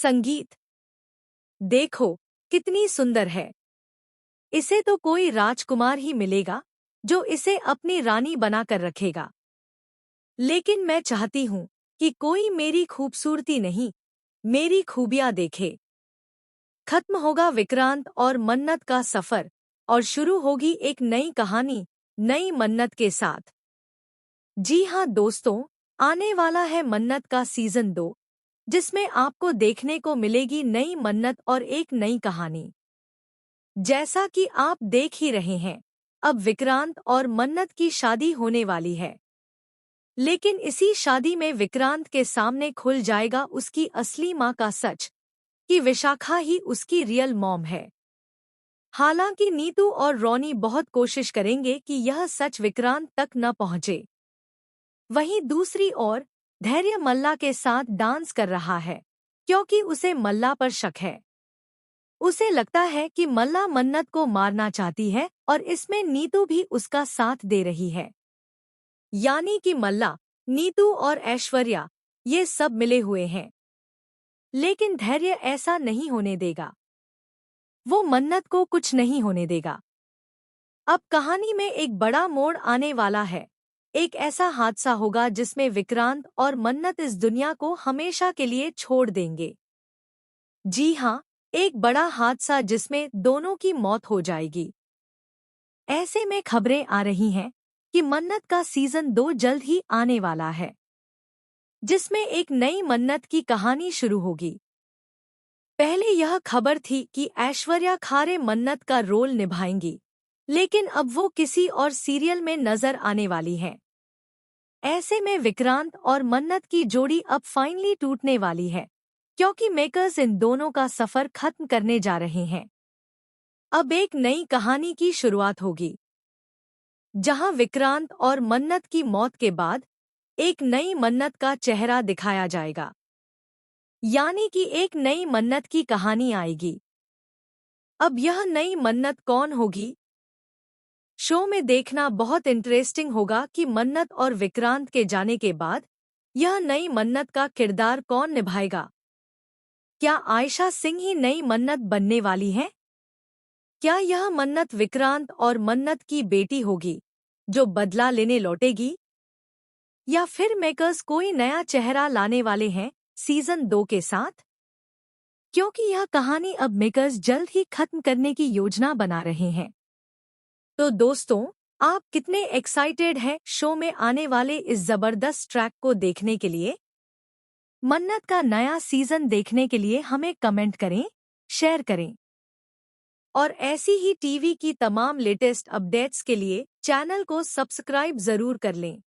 संगीत देखो कितनी सुंदर है। इसे तो कोई राजकुमार ही मिलेगा जो इसे अपनी रानी बनाकर रखेगा। लेकिन मैं चाहती हूँ कि कोई मेरी खूबसूरती नहीं, मेरी खूबियाँ देखे। खत्म होगा विक्रांत और मन्नत का सफर और शुरू होगी एक नई कहानी, नई मन्नत के साथ। जी हाँ दोस्तों, आने वाला है मन्नत का सीजन 2, जिसमें आपको देखने को मिलेगी नई मन्नत और एक नई कहानी। जैसा कि आप देख ही रहे हैं, अब विक्रांत और मन्नत की शादी होने वाली है। लेकिन इसी शादी में विक्रांत के सामने खुल जाएगा उसकी असली माँ का सच, कि विशाखा ही उसकी रियल मॉम है। हालांकि नीतू और रोनी बहुत कोशिश करेंगे कि यह सच विक्रांत तक न पहुंचे। वहीं दूसरी ओर धैर्य मल्ला के साथ डांस कर रहा है, क्योंकि उसे मल्ला पर शक है। उसे लगता है कि मल्ला मन्नत को मारना चाहती है और इसमें नीतू भी उसका साथ दे रही है। यानी कि मल्ला, नीतू और ऐश्वर्या ये सब मिले हुए हैं। लेकिन धैर्य ऐसा नहीं होने देगा। वो मन्नत को कुछ नहीं होने देगा। अब कहानी में एक बड़ा मोड़ आने वाला है। एक ऐसा हादसा होगा जिसमें विक्रांत और मन्नत इस दुनिया को हमेशा के लिए छोड़ देंगे। जी हाँ, एक बड़ा हादसा जिसमें दोनों की मौत हो जाएगी। ऐसे में खबरें आ रही हैं कि मन्नत का सीजन 2 जल्द ही आने वाला है, जिसमें एक नई मन्नत की कहानी शुरू होगी। पहले यह खबर थी कि ऐश्वर्या खारे मन्नत का रोल निभाएंगी, लेकिन अब वो किसी और सीरियल में नजर आने वाली हैं। ऐसे में विक्रांत और मन्नत की जोड़ी अब फाइनली टूटने वाली है, क्योंकि मेकर्स इन दोनों का सफर खत्म करने जा रहे हैं। अब एक नई कहानी की शुरुआत होगी, जहां विक्रांत और मन्नत की मौत के बाद एक नई मन्नत का चेहरा दिखाया जाएगा। यानी कि एक नई मन्नत की कहानी आएगी। अब यह नई मन्नत कौन होगी? शो में देखना बहुत इंटरेस्टिंग होगा कि मन्नत और विक्रांत के जाने के बाद यह नई मन्नत का किरदार कौन निभाएगा। क्या आयशा सिंह ही नई मन्नत बनने वाली है? क्या यह मन्नत विक्रांत और मन्नत की बेटी होगी, जो बदला लेने लौटेगी? या फिर मेकर्स कोई नया चेहरा लाने वाले हैं सीजन 2 के साथ? क्योंकि यह कहानी अब मेकर्स जल्द ही खत्म करने की योजना बना रहे हैं। तो दोस्तों, आप कितने एक्साइटेड हैं शो में आने वाले इस जबरदस्त ट्रैक को देखने के लिए? मन्नत का नया सीजन देखने के लिए हमें कमेंट करें, शेयर करें। और ऐसी ही टीवी की तमाम लेटेस्ट अपडेट्स के लिए चैनल को सब्सक्राइब जरूर कर लें।